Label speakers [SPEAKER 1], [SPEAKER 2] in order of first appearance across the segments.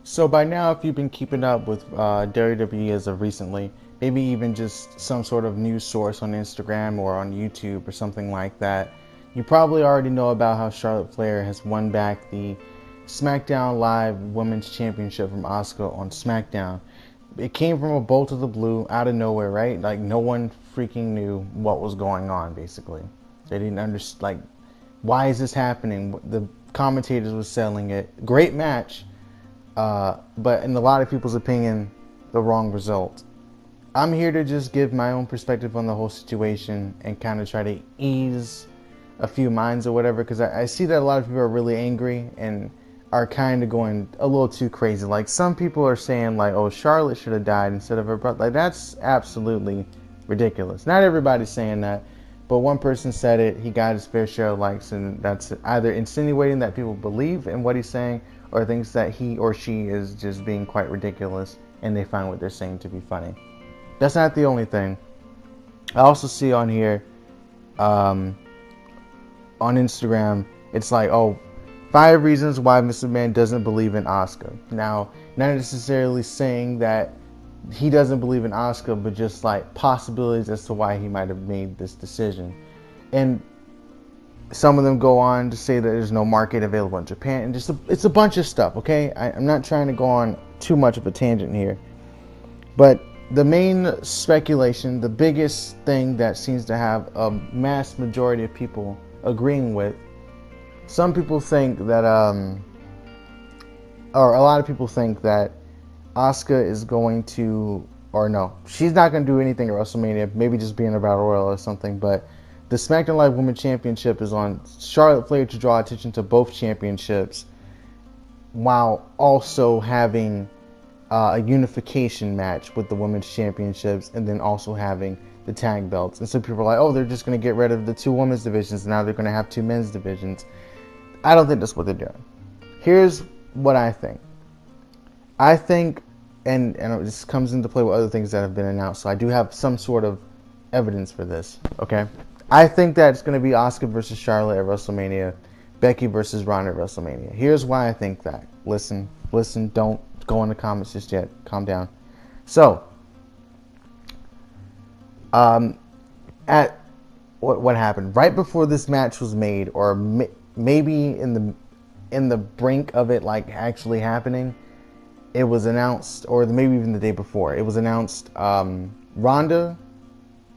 [SPEAKER 1] So by now, if you've been keeping up with WWE as of recently, maybe even just some sort of news source on Instagram or on YouTube or something like that, you probably already know about how Charlotte Flair has won back the SmackDown Live Women's Championship from Asuka on SmackDown. It came from a bolt of the blue, out of nowhere, right? Like no one freaking knew what was going on. Basically, they didn't understand. Like, why is this happening? The commentators were selling it. Great match, but in a lot of people's opinion, the wrong result. I'm here to just give my own perspective on the whole situation and kind of try to ease a few minds or whatever, because I see that a lot of people are really angry and are kind of going a little too crazy. Like, some people are saying, like, oh, Charlotte should have died instead of her brother. Like, that's absolutely ridiculous. Not everybody's saying that, but one person said it. He got his fair share of likes, and that's either insinuating that people believe in what he's saying or thinks that he or she is just being quite ridiculous and they find what they're saying to be funny. That's not the only thing. I also see on here, on Instagram, it's like, oh, 5 reasons why Mr. Man doesn't believe in Asuka. Now, not necessarily saying that he doesn't believe in Asuka, but just like possibilities as to why he might have made this decision. And some of them go on to say that there's no market available in Japan, and it's a bunch of stuff. Okay, I'm not trying to go on too much of a tangent here, but the main speculation, the biggest thing that seems to have a mass majority of people agreeing with, some people think that, or a lot of people think that Asuka is going to, or no, she's not going to do anything at WrestleMania, maybe just be in a Battle Royal or something, but the SmackDown Live Women's Championship is on Charlotte Flair to draw attention to both championships while also having a unification match with the women's championships, and then also having the tag belts. And so people are like, oh, they're just going to get rid of the 2 women's divisions, and now they're going to have 2 men's divisions. I don't think that's what they're doing. Here's what I think. I think, and this comes into play with other things that have been announced, so I do have some sort of evidence for this, okay? I think that it's going to be Asuka versus Charlotte at WrestleMania, Becky versus Ronda at WrestleMania. Here's why I think that. Listen, don't go in the comments just yet. Calm down. So, at what happened right before this match was made, or maybe in the brink of it, like actually happening, it was announced, or maybe even the day before, it was announced, Ronda,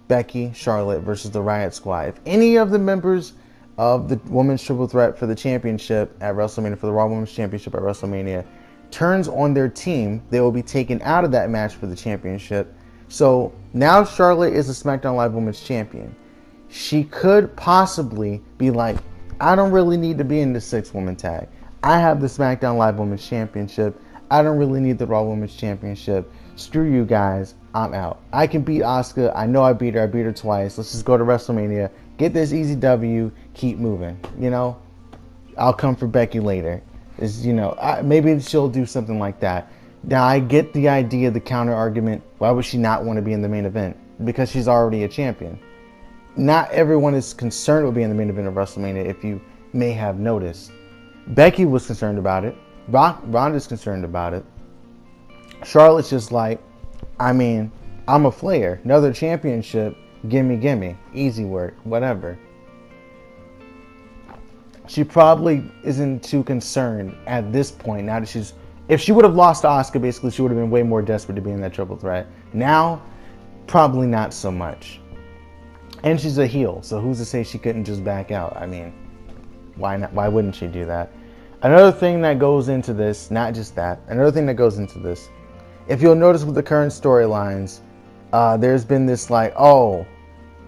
[SPEAKER 1] Becky, Charlotte versus the Riot Squad. If any of the members of the Women's Triple Threat for the championship at WrestleMania, for the Raw Women's Championship at WrestleMania, turns on their team, they will be taken out of that match for the championship. So now Charlotte is a SmackDown Live Women's Champion. She could possibly be like, I don't really need to be in the 6-woman tag. I have the SmackDown Live Women's Championship. I don't really need the Raw Women's Championship. Screw you guys. I'm out. I can beat Asuka. I know I beat her. I beat her twice. Let's just go to WrestleMania. Get this easy W. Keep moving. You know, I'll come for Becky later. Maybe she'll do something like that. Now, I get the idea, the counter argument. Why would she not want to be in the main event? Because she's already a champion. Not everyone is concerned with being in the main event of WrestleMania, if you may have noticed. Becky was concerned about it. Ronda's concerned about it. Charlotte's just like, I mean, I'm a Flair. Another championship. Gimme. Easy work. Whatever. She probably isn't too concerned at this point. Now that if she would have lost to Asuka, basically, she would have been way more desperate to be in that triple threat. Now, probably not so much. And she's a heel, so who's to say she couldn't just back out? I mean, why not? Why wouldn't she do that? Another thing that goes into this, not just that, another thing that goes into this, if you'll notice with the current storylines, there's been this like, oh,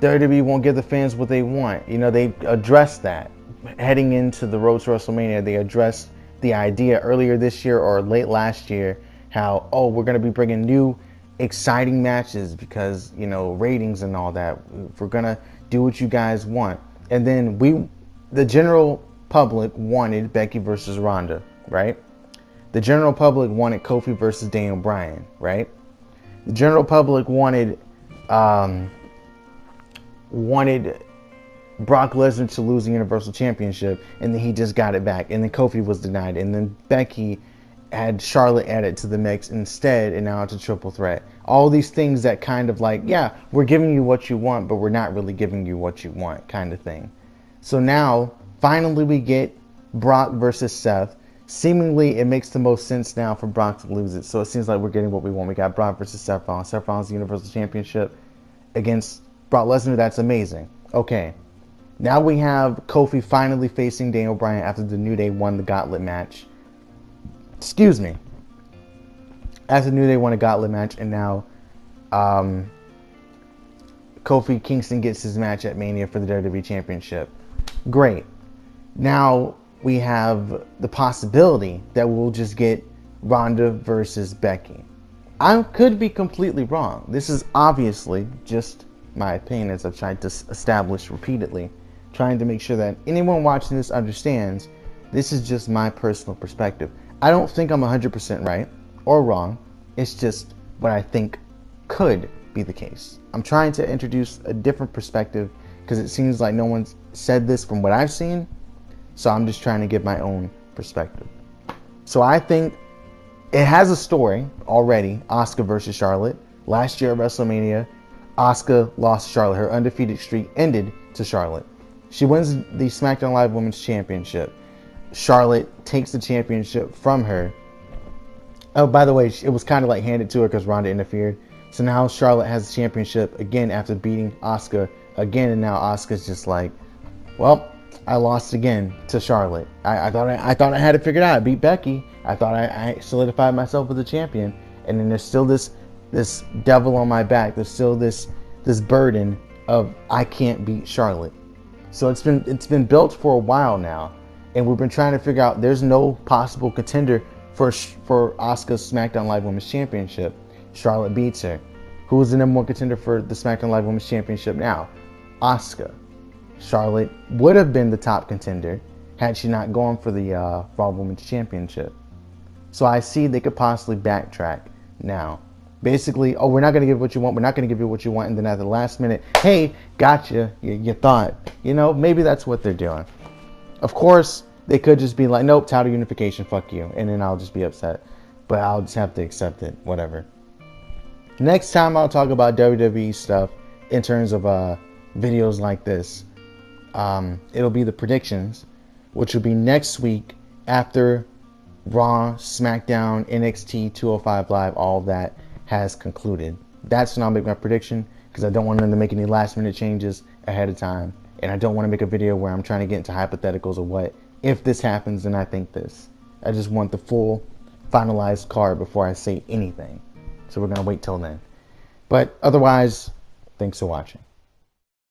[SPEAKER 1] WWE won't give the fans what they want. You know, they addressed that. Heading into the road to WrestleMania, they addressed the idea earlier this year or late last year, how, oh, we're going to be bringing new exciting matches because, you know, ratings and all that. We're going to do what you guys want. And then the general public wanted Becky versus Ronda, right? The general public wanted Kofi versus Daniel Bryan, right? The general public wanted Brock Lesnar to lose the Universal Championship, and then he just got it back, and then Kofi was denied, and then Becky had Charlotte added to the mix instead, and now it's a triple threat. All these things that kind of like, yeah, we're giving you what you want, but we're not really giving you what you want kind of thing. So now, finally we get Brock versus Seth. Seemingly, it makes the most sense now for Brock to lose it. So it seems like we're getting what we want. We got Brock versus Seth Rollins. Seth Rollins' Universal Championship against Brock Lesnar. That's amazing. Okay. Now we have Kofi finally facing Daniel Bryan after the New Day won the Gauntlet match. Excuse me. After the New Day won a Gauntlet match, and now Kofi Kingston gets his match at Mania for the WWE Championship. Great. Now we have the possibility that we'll just get Ronda versus Becky. I could be completely wrong. This is obviously just my opinion, as I've tried to establish repeatedly, trying to make sure that anyone watching this understands this is just my personal perspective. I don't think I'm 100% right or wrong. It's just what I think could be the case. I'm trying to introduce a different perspective because it seems like no one's said this from what I've seen. So I'm just trying to give my own perspective. So I think it has a story already. Asuka versus Charlotte. Last year at WrestleMania, Asuka lost to Charlotte. Her undefeated streak ended to Charlotte. She wins the SmackDown Live Women's Championship. Charlotte takes the championship from her. Oh, by the way, it was kind of like handed to her because Ronda interfered. So now Charlotte has the championship again after beating Asuka again, and now Asuka's just like, well, I lost again to Charlotte. I thought I had it figured out. I beat Becky. I thought I solidified myself as a champion, and then there's still this devil on my back. There's still this burden of I can't beat Charlotte. So it's been built for a while now, and we've been trying to figure out. There's no possible contender for Asuka's SmackDown Live Women's Championship. Charlotte beats her. Who is the number one contender for the SmackDown Live Women's Championship now? Asuka. Charlotte would have been the top contender had she not gone for the Raw Women's Championship. So I see they could possibly backtrack now. Basically, oh, we're not going to give what you want. We're not going to give you what you want. And then at the last minute, hey, gotcha. You thought. You know, maybe that's what they're doing. Of course, they could just be like, nope, title unification, fuck you. And then I'll just be upset. But I'll just have to accept it. Whatever. Next time I'll talk about WWE stuff in terms of videos like this. It'll be the predictions, which will be next week after Raw, SmackDown, NXT, 205 Live, all of that has concluded. That's when I'll make my prediction, because I don't want them to make any last minute changes ahead of time. And I don't want to make a video where I'm trying to get into hypotheticals of what if this happens and I think this. I just want the full finalized card before I say anything. So we're going to wait till then. But otherwise, thanks for watching.